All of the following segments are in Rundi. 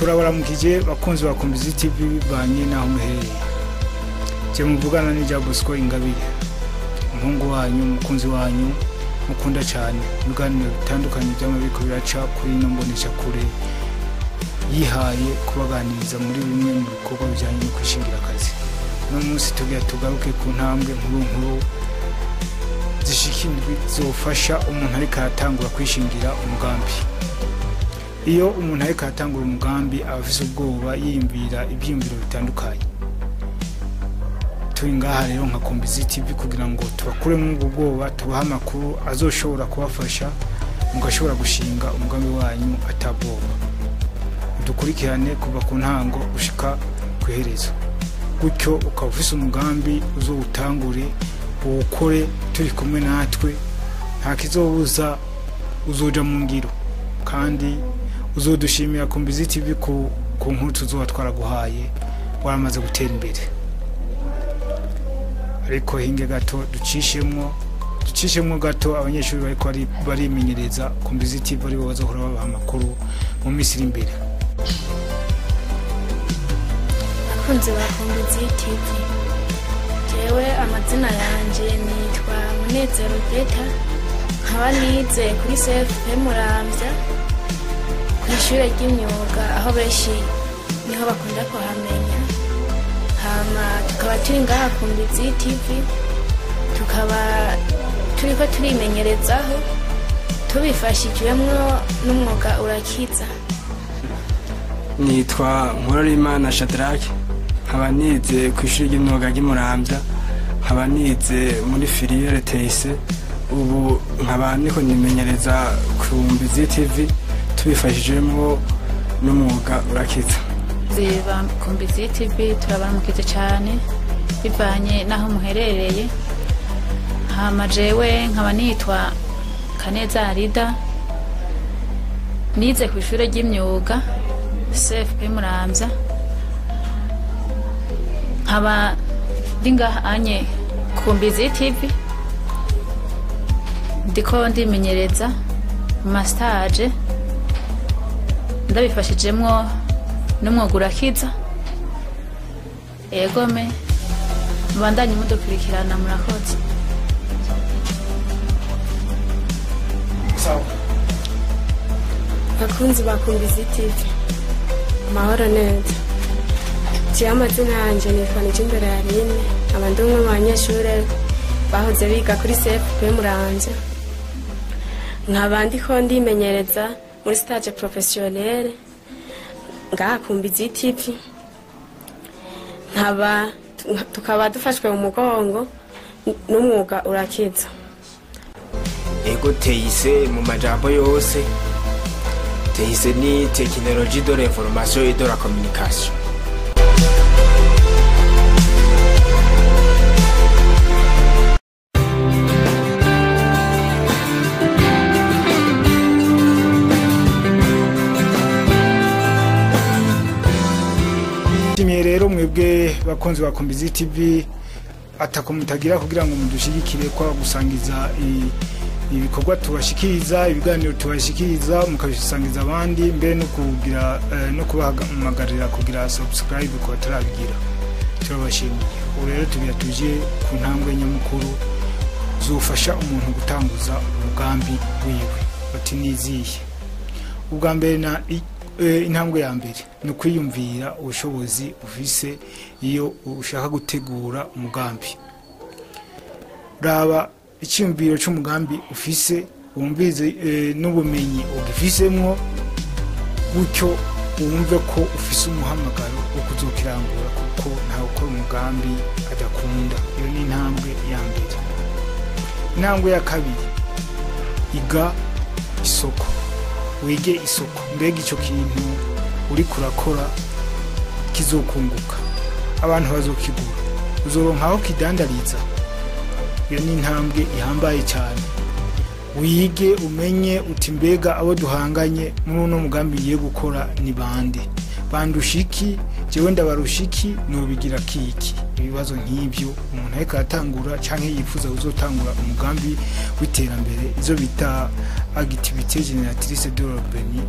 Turabaramukije bakunzi ba Kombizi TV banye naho muhereye. Je muvugana ni Jabusco Ingabire. Umuhungu wanyu, mukunzi wanyu, mukunda cyane. Ibiganiro bitandukanye by'amabiko biraca kuri nombonesha kure. Yihaye kubaganiriza muri bimwe mu bikorwa bijyanye no kwishingira akazi. No munsi tugiye tugaruke ku ntambwe nkuru zishikindwi zofasha umuntu ari karatangura kwishingira umugambi. Iyo umuntu ari katangura umugambi afise ubwoba yiyumvira ibyiyumviro bitandukanye. Turi ngaha rero nka Kombizi TV kugira ngo tubakure mu ubwoba, tubaha amakuru azoshobora kubafasha mugashobora gushinga umugambi wanyu atabwoba. Dukurikirane kuva ku ntango gushika kwiherezo. Gutyo ukavisa umugambi uzowutangure ukore turi kumwe natwe, nta kizobuza uzoja mu ngiro kandi uzodushimira Kombizi TV ku nkuru tuzoba twaraguhaye waramaze gutera imbere. Ariko hinge gato ducishemwo gato abanyeshuri bariko barimenyereza Kombizi TV ari bo bazohora babaha amakuru mu minsi iri imbere. Bakunzi ba Kombizi TV, jewe amazina yanje nitwa Munezero Beta, nkaba nize kuri CFP Muramvya kw'ishure ry'imyuga, aho benshi niho bakunda kuhamenya. Hama tukaba turi ngaha Kombizi TV, tukaba turiko turimenyerezaho tubifashijwemwo n'umwuga urakiza. Nitwa Nkurorimana Shadrack, nkaba nize kw'ishure ry'imyuga ry'Muramvya, nkaba nize muri filiere TIC. Ubu nkaba niko nimenyereza Kombizi TV tubifashijwemwo n'umwuga urakiza. Ziba Kombizi TV turabaramukije cyane bivanye naho muherereye. Hama jewe nkaba nitwa Kaneza Arida, nize kw'ishure ry'imyuga CFP Muramvya, nkaba ndinga anye Kombizi TV ndiko ndimenyereza massage, ndabifashijemwo n'umwuga urakiza. Egome mubandanye mudukurikirana, murakoze. Bakunzi ba Kombizi TV, mahoro neza. Je amazina yanje nitwa Nijimbere Yarine, abandi umwe mu banyeshure bahoze biga kuri CFP Muramvya. Nkaba ndiko ndimenyereza muri stage professionnelle ngaha Kombizi TV. Tukaba dufashwe mu mugongo n'umwuga urakiza. Ego TIC mu majambo yose, TIC ni Technologie de l'Information et de la Communication. Rero mwebwe bakunzi ba Kombizi TV atakomutagira kugira ngo mudushigikire kwa gusangiza ibikorwa tubashikiriza, ibiganiro tubashikiriza mukabisangiza abandi, mbere no kugira no kubahamagarira kugira subscribe ko batarabigira. Turabashimiye. Rero tubiya tuje ku ntambwe nyamukuru zufasha umuntu gutanguza umugambi wiwe. Bati niziye ubwa mbere na intambwe ya mbere no kwiyumvira ubushobozi ufise iyo ushaka gutegura umugambi. Raba icyumviro cy'umugambi ufise, wumvize n'ubumenyi ugifisemwo, gutyo wumve ko ufise umuhamagaro wo kuzokirangura, kuko ntawe ukora umugambi adakunda. Iyo ni intambwe ya mbere. Intambwe ya kabiri, iga isoko. Wige isoko, mbega icyo kintu uri kurakora kizokunguka, abantu bazokigura, uzoronka aho kidandariza. Iyo ni intambwe ihambaye cyane. Wige umenye uti mbega abo duhanganye muri uno mugambi yiye gukora ni bande, bandushiki, jewe ndabarushiki, nobigira kiki. Ibibazo nk'ibyo umuntu ariko atangura canke yifuza uzotangura umugambi w'iterambere, izo bita activité génératrice de revenu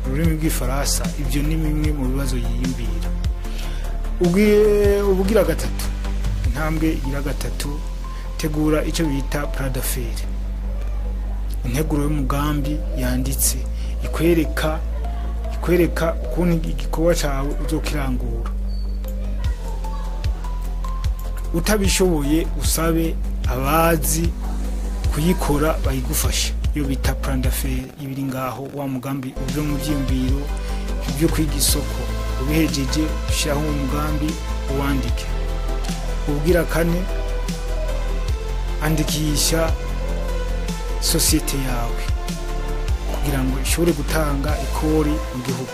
rurimi rw'ifaransa. Ibyo ni bimwe mu bibazo yiyumvira. Ubugira gatatu, intambwe igira gatatu, tegura icyo bita plan d'affaires, integuro y'umugambi yanditse ikwereka ukuntu igikorwa cyawe uzokirangura. Utabishoboye usabe abazi kuyikora bayigufasha, iyo bita plan d'affaires. Ibiri ngaho wa mugambi uve mu byiyumviro byo kwiga isoko, ubihejeje ushyiraho umugambi uwandike. Ubwira kane, andikisha sosiyete yawe kugira ngo ishobore gutanga ikori mu gihugu.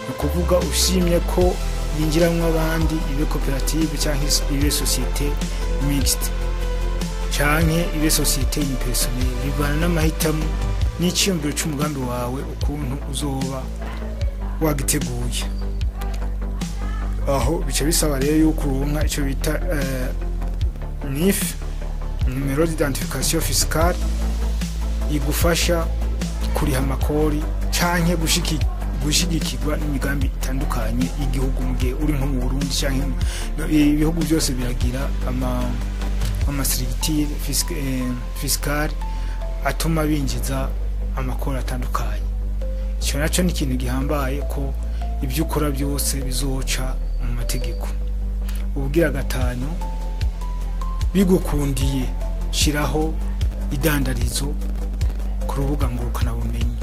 Ni ukuvuga ushimye ko yinjiramo abandi, ibe koperative cyangwa ibe sosiyete mixte cyangwa ibe sosiyete impersonnelle, bivana n'amahitamo n'icyumviro cy'umugambi wawe ukuntu uzoba wagiteguye. Aho bice bisaba rero yuko uronka icyo bita NIF, numero d'identification fiscale, igufasha kuriha amakori canke gushigikirwa n'imigambi itandukanye y'igihugu mu gihe uri nko mu Burundi cyangwa ibihugu byose biragira amastructure fiscale atuma binjiza amakori atandukanye. Icyo nacyo ni ikintu gihambaye ko ibyo ukora byose bizoca mu mategeko. Ubwira gatanu, bigukundiye shiraho idandarizo ku rubuga ngurukanabumenyi.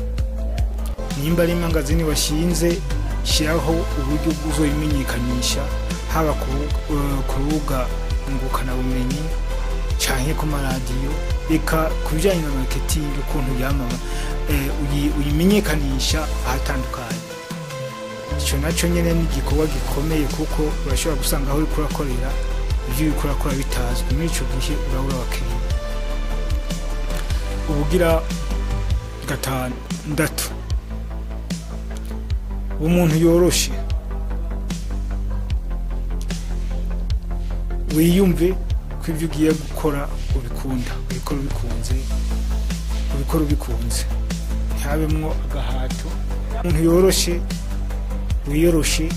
Nimba ari magazine washinze, shiraho uburyo uzoyimenyekanisha, haba ku rubuga ngurukanabumenyi cyane ku maradiyo, eka ku bijyanye na marketing, ukuntu uyimenyekanisha ahatandukanye. Icyo nacyo nyine ni igikorwa gikomeye, kuko urashobora gusanga aho uri kurakorera ibyo uri kurakora bitazwi, muri icyo gihe urabura abakiriya. Ubugira gatandatu, umuntu yoroshe, wiyumve ko ibyo ugiye gukora ubikunda, ubikora ubikunze, ntihabemwo agahato. Umuntu yoroshe, wiyoroshe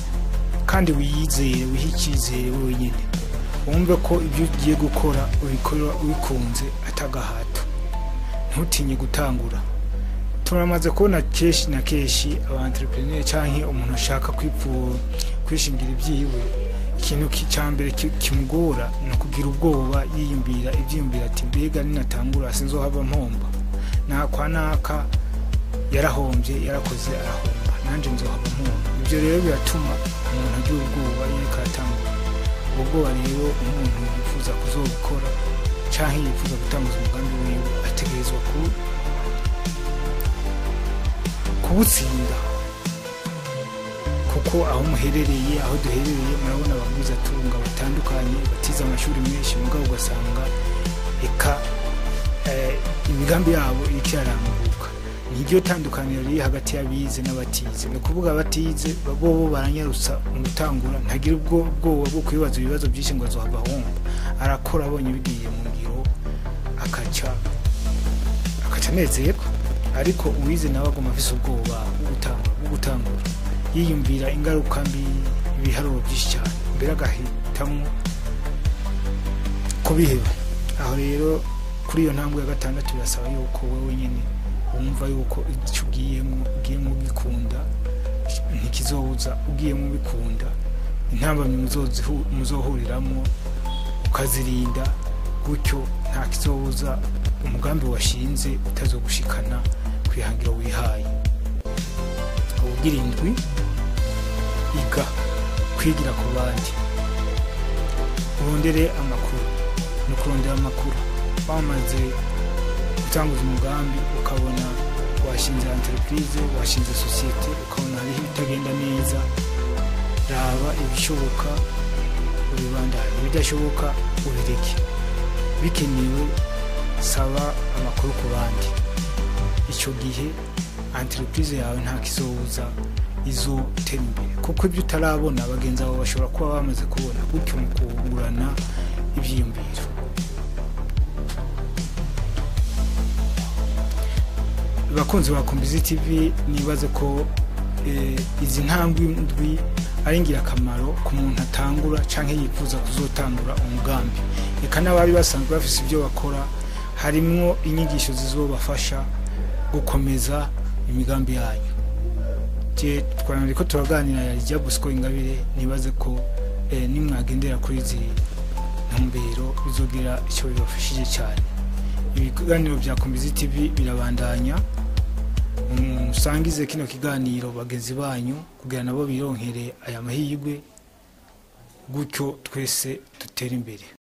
kandi wiyizere, wiha icyizere wowe nyine, wumve ko ibyo ugiye gukora ubikora ubikunze atagahato. Ntutinye gutangura. Turamaze kubona keshi na keshi aba entrepreneur cyangwa umuntu ashaka kwishingira ibyiwe, ikintu cyambere kimugora no kugira ubwoba, yiyumvira ati mbega ninatangura sinzohava mpomba, naka yarahombye, yarakoze arahomba, nanje nzohava mpomba. Ibyo rero biratuma umuntu agira ubwoba yikatangura. Ubwoba rero umuntu yifuza kuzobikora cyangwa yifuza gutanguza umugambi wiwe, ategerezwa kubutsinda, kuko aho muherereye, aho duherereye, murabona abaguzi atunga batandukanye batize amashuri menshi, mugabo ugasanga eka imigambi yabo ikiraranguka. Niryo tandukaniro riri hagati y'abize n'abatize. Ni ukuvuga abatize bo baranyarutsa mu gutangura, ntagira ubwoba bwo kwibaza ibibazo byinshi ngo azohava ahomba, arakora abonye bigiye mu ngiro akaca nezerwa. Ariko uwize nawe agoma afise ubwoba bwo gutangura, yiyumvira ingaruka mbi, ibiharuro byinshi cyane, mbere agahitamo kubiheba. Aho rero kuri iyo ntambwe ya gatandatu birasaba yuko wowe nyine wumva yuko icyo ugiyemo bikunda, ntikizobuza ugiyemo bikunda, intambamyi muzohuriramo ukazirinda, gutyo nta kizobuza umugambi washinze utazogushikana kwihangiro wihaye. Ubugira indwi, iga kwigira ku bandi, urondere amakuru. No kurondera amakuru, bamaze gutanguza umugambi ukabona washinze entreprise, washinze societe, ukabona hariho ibitagenda neza, raba ibishoboka ubibandanye, ibidashoboka ubireke. Bikenewe saba amakuru ku bandi. Icyo gihe entreprise yawe nta kizobuza izotera imbere, kuko ibyo utarabona abagenzi abo bashobora kuba bamaze kubona, gutyo mu kugurana ibyiyumviro. Bakunzi ba Kumbizi TV, nibaze ko izi ntambwe ndwi ari ingirakamaro ku muntu atangura canke yifuza kuzotangura umugambi. Eka n'abari basanzwe bafise ibyo bakora harimwo inyigisho zizobafasha gukomeza imigambi yanyu. Je twariko turaganira ya Lydia Bosco Ingabire, nibaze ko nimwagendera kuri izi ntumbero bizogira icyo bibafashije cyane. Ibiganiro bya Kombizi TV birabandanya, musangize kino kiganiro bagenzi banyu kugira nabo bironkere aya mahirwe, gutyo twese dutera imbere.